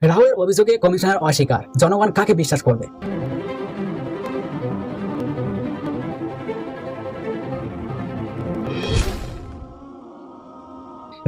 রাহুলের অভিযোগে কমিশনার অস্বীকার, জনগণ কাকে বিশ্বাস করবে?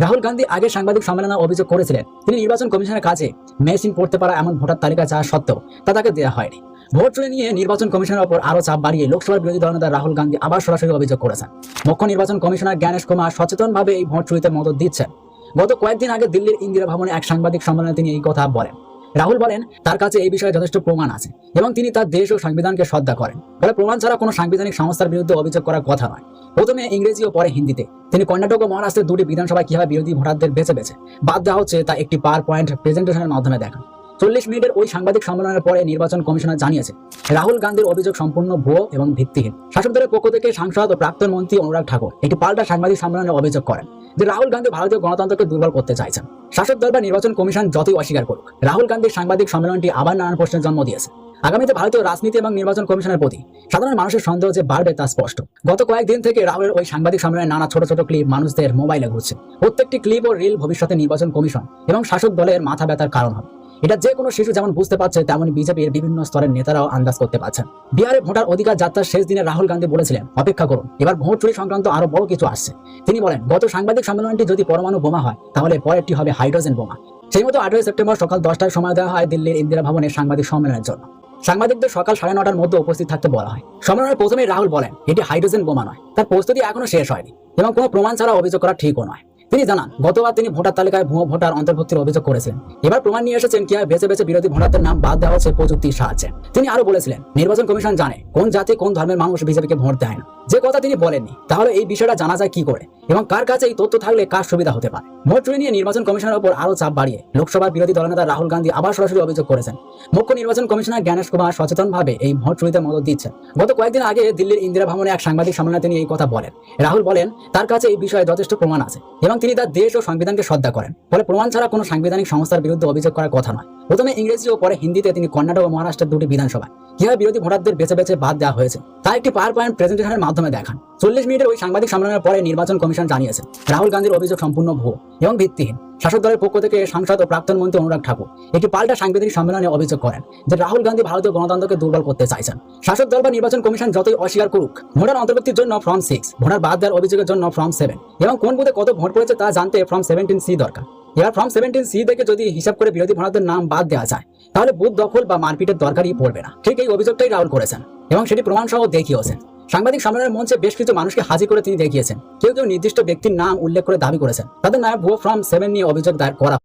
রাহুল গান্ধী আগে সাংবাদিক সম্মেলনে অভিযোগ করেছিলেন তিনি নির্বাচন কমিশনের কাছে মেশিন পড়তে পারা এমন ভোটার তালিকা চাওয়া সত্ত্বেও তা তাকে দেওয়া হয়নি। ভোট চুরি নিয়ে নির্বাচন কমিশনের ওপর আরো চাপ বাড়িয়ে লোকসভার বিরোধী দলনেতা রাহুল গান্ধী আবার সরাসরি অভিযোগ করেছেন। মুখ্য নির্বাচন কমিশনার জ্ঞানেশ কুমার সচেতনভাবে এই ভোট চুরিতে মদত দিচ্ছেন। গত কয়েকদিন আগে দিল্লির ইন্দিরা ভবনে এক সাংবাদিক সম্মেলনে তিনি এই কথা বলেন। রাহুল বলেন তার কাছে এই বিষয়ে যথেষ্ট প্রমাণ আছে এবং তিনি তার দেশ ও সংবিধানকে শ্রদ্ধা করেন। ফলে প্রমাণ ছাড়া কোনো সাংবিধানিক সংস্থার বিরুদ্ধে অভিযোগ করার কথা নয়। প্রথমে ইংরেজি ও পরে হিন্দিতে তিনি কর্ণাটক ও মহারাষ্ট্রের দুটি বিধানসভায় কিভাবে বিরোধী ভোটারদের বেছে বেছে বাদ দেওয়া হচ্ছে তা একটি পাওয়ার পয়েন্ট প্রেজেন্টেশনের মাধ্যমে দেখান। 40 মিনিটের ওই সাংবাদিক সম্মেলনের পরে নির্বাচন কমিশনার জানিয়েছে রাহুল গান্ধীর অভিযোগ সম্পূর্ণ ভুয়ো এবং ভিত্তিহীন। শাসক দলের পক্ষ থেকে সাংসদ ও প্রাক্তন মন্ত্রী অনুরাগ ঠাকুর একটি পাল্টা সাংবাদিক সম্মেলনে অভিযোগ করেন যে রাহুল গান্ধী ভারতীয় গণতন্ত্রকে দুর্বল করতে চাইছেন। শাসক দল বা নির্বাচন কমিশন যতই অস্বীকার করুক, রাহুল গান্ধীর সাংবাদিক সম্মেলনটি আবার নানান প্রশ্নের জন্ম দিয়েছে। আগামীতে ভারতীয় রাজনীতি এবং নির্বাচন কমিশনের প্রতি সাধারণ মানুষের সন্দেহ যে বাড়বে তা স্পষ্ট। গত কয়েকদিন থেকে রাহুলের ওই সাংবাদিক সম্মেলনে নানা ছোট ছোট ক্লিপ মানুষদের মোবাইলে ঘুরছে। প্রত্যেকটি ক্লিপ ও রিল ভবিষ্যতে নির্বাচন কমিশন এবং শাসক দলের মাথা ব্যথার কারণ হবে। এটা যে কোনো শিশু যেমন বুঝতে পারছে, তেমন বিজেপির বিভিন্ন স্তরের নেতারাও আন্দাজ করতে পারছেন। বিহারে ভোটার অধিকার যাত্রার শেষ দিনে রাহুল গান্ধী বলেছিলেন অপেক্ষা করুন, এবার ভোট চুরি সংক্রান্ত আরো বড় কিছু আসছে। তিনি বলেন গত সাংবাদিক সম্মেলনটি যদি পরমাণু বোমা হয় তাহলে পরেরটি হবে হাইড্রোজেন বোমা। সেই মতো 8ই সেপ্টেম্বর সকাল 10টায় সময় দেওয়া হয় দিল্লির ইন্দিরা ভবনের সাংবাদিক সম্মেলনের জন্য। সাংবাদিকদের সকাল 9:30টার মধ্যে উপস্থিত থাকতে বলা হয়। সম্মেলনের প্রথমেই রাহুল বলেন এটি হাইড্রোজেন বোমা নয়, তার প্রস্তুতি এখনো শেষ হয়নি এবং কোনো প্রমাণ ছাড়া অভিযোগ করা ঠিকও নয়। তিনি জানান গতবার তিনি ভোটার তালিকায় ভুয়ো ভোটার অন্তর্ভুক্তির অভিযোগ করেছিলেন। এবার প্রমাণ নিয়ে এসেছেন কিভাবে বেছে বেছে বিরোধী ভোটারদের নাম বাদ দেওয়া হচ্ছে প্রযুক্তির সাহায্যে। তিনি আরো বলেছিলেন নির্বাচন কমিশন জানে কোন জাতি কোন ধর্মের মানুষ বিজেপিকে ভোট দেয় না। যে কথা তিনি বলেননি তাহলে এই বিষয়টা জানা যায় কি করে এবং কার কাছে এই তথ্য থাকলে কার সুবিধা হতে পারে। ভোট চুরি নিয়ে নির্বাচন কমিশনের উপর আরো চাপ বাড়িয়ে লোকসভার বিরোধী দলনেতা রাহুল গান্ধী আবার সরাসরি অভিযোগ করেছেন। মুখ্য নির্বাচন কমিশনার জ্ঞানেশ কুমার সচেতনভাবে এই ভোট চুরিতে মদত দিচ্ছেন। গত কয়েকদিন আগে দিল্লির ইন্দিরা ভবনে এক সাংবাদিক সম্মেলনে তিনি এই কথা বলেন। রাহুল বলেন তার কাছে এই বিষয়ে যথেষ্ট প্রমাণ আছে এবং তিনি তার দেশ ও সংবিধানকে শ্রদ্ধা করেন। ফলে প্রমাণ ছাড়া কোনো সাংবিধানিক সংস্থার বিরুদ্ধে অভিযোগ করার কথা নয়। প্রথমে ইংরেজি ও পরে হিন্দিতে তিনি কর্ণাটক ও মহারাষ্ট্রের দুটি বিধানসভায় কিভাবে বিরোধী ভোটারদের বেছে বেছে বাদ দেওয়া হয়েছে তা একটি পাওয়ার পয়েন্ট প্রেজেন্টেশনের মাধ্যমে দেখান। 40 মিনিটের ওই সাংবাদিক সম্মেলনের পরে নির্বাচন কমিশন জানিয়েছে রাহুল গান্ধীর অভিযোগ সম্পূর্ণ ভুয়ো এবং ভিত্তিহীন। শাসক দলের পক্ষ থেকে সাংসদ ও প্রাক্তন মন্ত্রী অনুরাগ ঠাকুর একটি পাল্টা সাংবাদিক সম্মেলনে অভিযোগ করেন যে রাহুল গান্ধী ভারতীয় গণতন্ত্রকে দুর্বল করতে চাইছেন। শাসক দল বা নির্বাচন কমিশন যতই অস্বীকার করুক, ভোটার অন্তর্ভুক্তির জন্য ফর্ম 6, ভোটার বাদ দেওয়ার অভিযোগের জন্য ফর্ম 7 এবং কোন বুথে কত ভোট পড়েছে তা জানতে ফর্ম 17C দরকার। এবার ফর্ম 17C দেখে যদি হিসাব করে বিরোধী ভোটারদের নাম বাদ দেওয়া যায় তাহলে বুথ দখল বা মারপিটের দরকারই পড়বে না। ঠিক এই অভিযোগটাই রাহুল করেছেন এবং সেটি প্রমাণ সহ দেখিয়েছেন। সাংবাদিক সম্মেলনের মঞ্চে বেশ কিছু মানুষকে হাজির করে তিনি দেখিয়েছেন। কেউ কেউ নির্দিষ্ট ব্যক্তির নাম উল্লেখ করে দাবি করেছেন তাদের নামে ভুয়ো ফর্ম 7 নিয়ে অভিযোগ দায়ের করা।